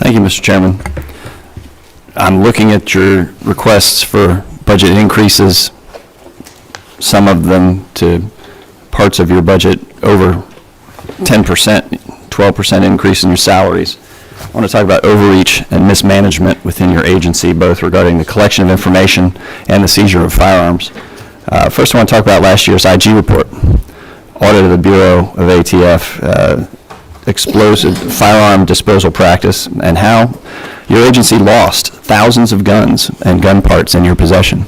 Thank you, Mr. Chairman. I'm looking at your requests for budget increases, some of them to parts of your budget over 10%, 12% increase in your salaries. I want to talk about overreach and mismanagement within your agency, both regarding the collection of information and the seizure of firearms. First, I want to talk about last year's IG report. Audit of the Bureau of ATF, explosive firearm disposal practice, and how your agency lost thousands of guns and gun parts in your possession.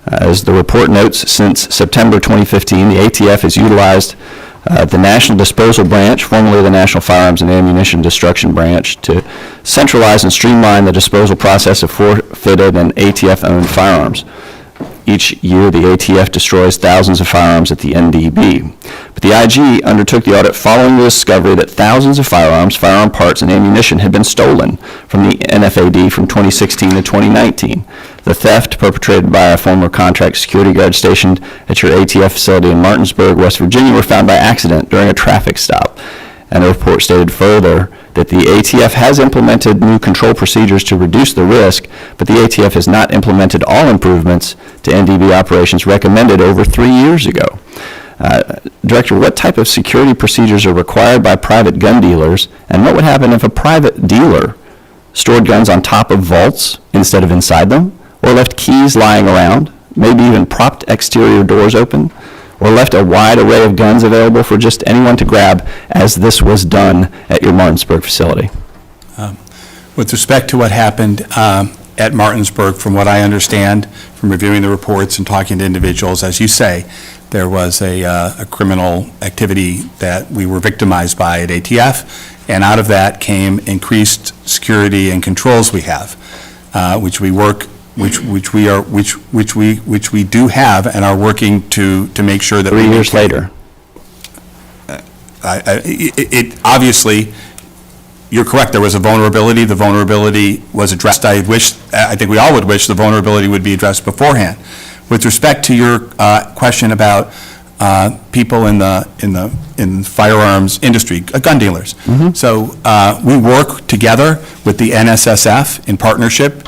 As the report notes, since September 2015, the ATF has utilized the National Disposal Branch, formerly the National Firearms and Ammunition Destruction Branch, to centralize and streamline the disposal process of forfeited and ATF-owned firearms. Each year, the ATF destroys thousands of firearms at the NDB. But the IG undertook the audit following the discovery that thousands of firearms, firearm parts, and ammunition had been stolen from the NFAD from 2016 to 2019. The theft, perpetrated by a former contract security guard stationed at your ATF facility in Martinsburg, West Virginia, were found by accident during a traffic stop. And the report stated further that the ATF has implemented new control procedures to reduce the risk, but the ATF has not implemented all improvements to NDB operations recommended over 3 years ago. Director, what type of security procedures are required by private gun dealers, and what would happen if a private dealer stored guns on top of vaults instead of inside them, or left keys lying around, maybe even propped exterior doors open, or left a wide array of guns available for just anyone to grab, as this was done at your Martinsburg facility? With respect to what happened at Martinsburg, from what I understand from reviewing the reports and talking to individuals, as you say, there was a criminal activity that we were victimized by at ATF, and out of that came increased security and controls we have, which we do have and are working to make sure that 3 years later. It obviously, you're correct, there was a vulnerability. The vulnerability was addressed. I think we all would wish the vulnerability would be addressed beforehand. With respect to your question about people in the firearms industry, gun dealers. Mm-hmm. So we work together with the NSSF in partnership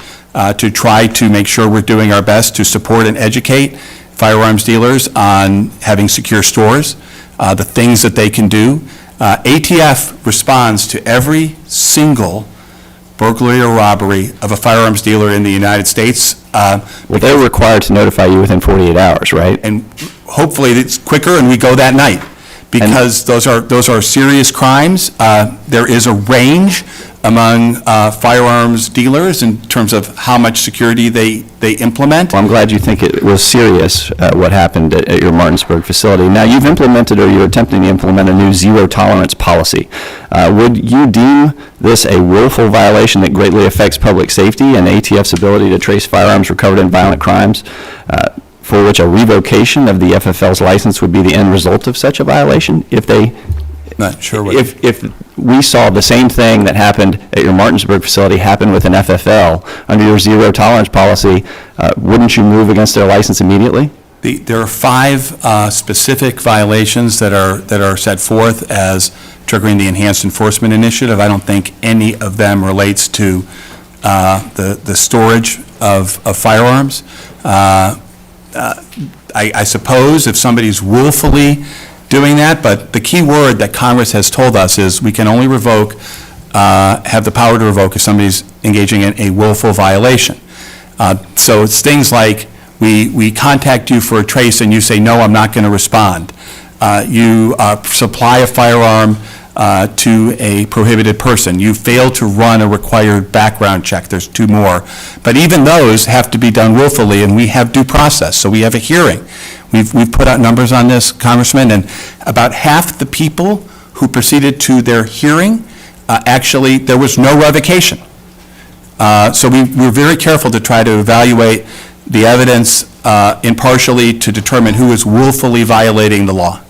to try to make sure we're doing our best to support and educate firearms dealers on having secure stores, the things that they can do. ATF responds to every single burglary or robbery of a firearms dealer in the United States. Well, they're required to notify you within 48 hours, right? And hopefully it's quicker and we go that night, because those are serious crimes. There is a range among firearms dealers in terms of how much security they implement. Well, I'm glad you think it was serious, what happened at your Martinsburg facility. Now, you've implemented, or you're attempting to implement, a new zero-tolerance policy. Would you deem this a willful violation that greatly affects public safety and ATF's ability to trace firearms recovered in violent crimes, for which a revocation of the FFL's license would be the end result of such a violation? Not sure if we saw the same thing that happened at your Martinsburg facility happen with an FFL under your zero tolerance policy, wouldn't you move against their license immediately? There are 5 specific violations that are set forth as triggering the Enhanced Enforcement Initiative. I don't think any of them relates to the storage of firearms. I suppose if somebody's willfully doing that, but the key word that Congress has told us is we can only revoke, have the power to revoke if somebody's engaging in a willful violation. So it's things like we contact you for a trace and you say, no, I'm not going to respond. You supply a firearm to a prohibited person. You fail to run a required background check. There's 2 more. But even those have to be done willfully, and we have due process. So we have a hearing. We've put out numbers on this, Congressman, and about half the people who proceeded to their hearing, actually, there was no revocation. So we were very careful to try to evaluate the evidence impartially to determine who is willfully violating the law.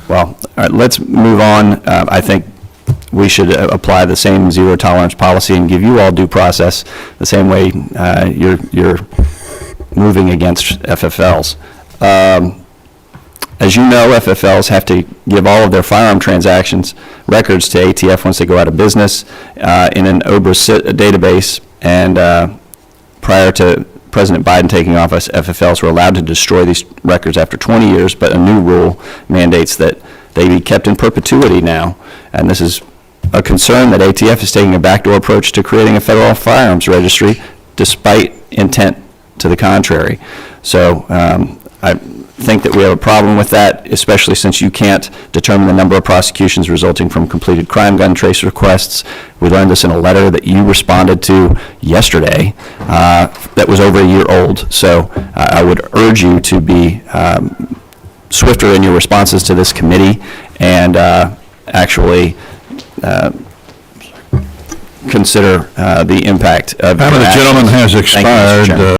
Well, all right, let's move on. I think we should apply the same zero tolerance policy and give you all due process the same way you're moving against FFLs. As you know, FFLs have to give all of their firearm transactions records to ATF once they go out of business in an OBRA database, and prior to President Biden taking office, FFLs were allowed to destroy these records after 20 years, but a new rule mandates that they be kept in perpetuity now, and this is a concern that ATF is taking a backdoor approach to creating a federal firearms registry, despite intent to the contrary. So I think that we have a problem with that, especially since you can't determine the number of prosecutions resulting from completed crime gun trace requests. We learned this in a letter that you responded to yesterday that was over a year old. So I would urge you to be swifter in your responses to this committee and actually consider the impact of your The actions. gentleman has Thank you, Mr. expired. Chairman.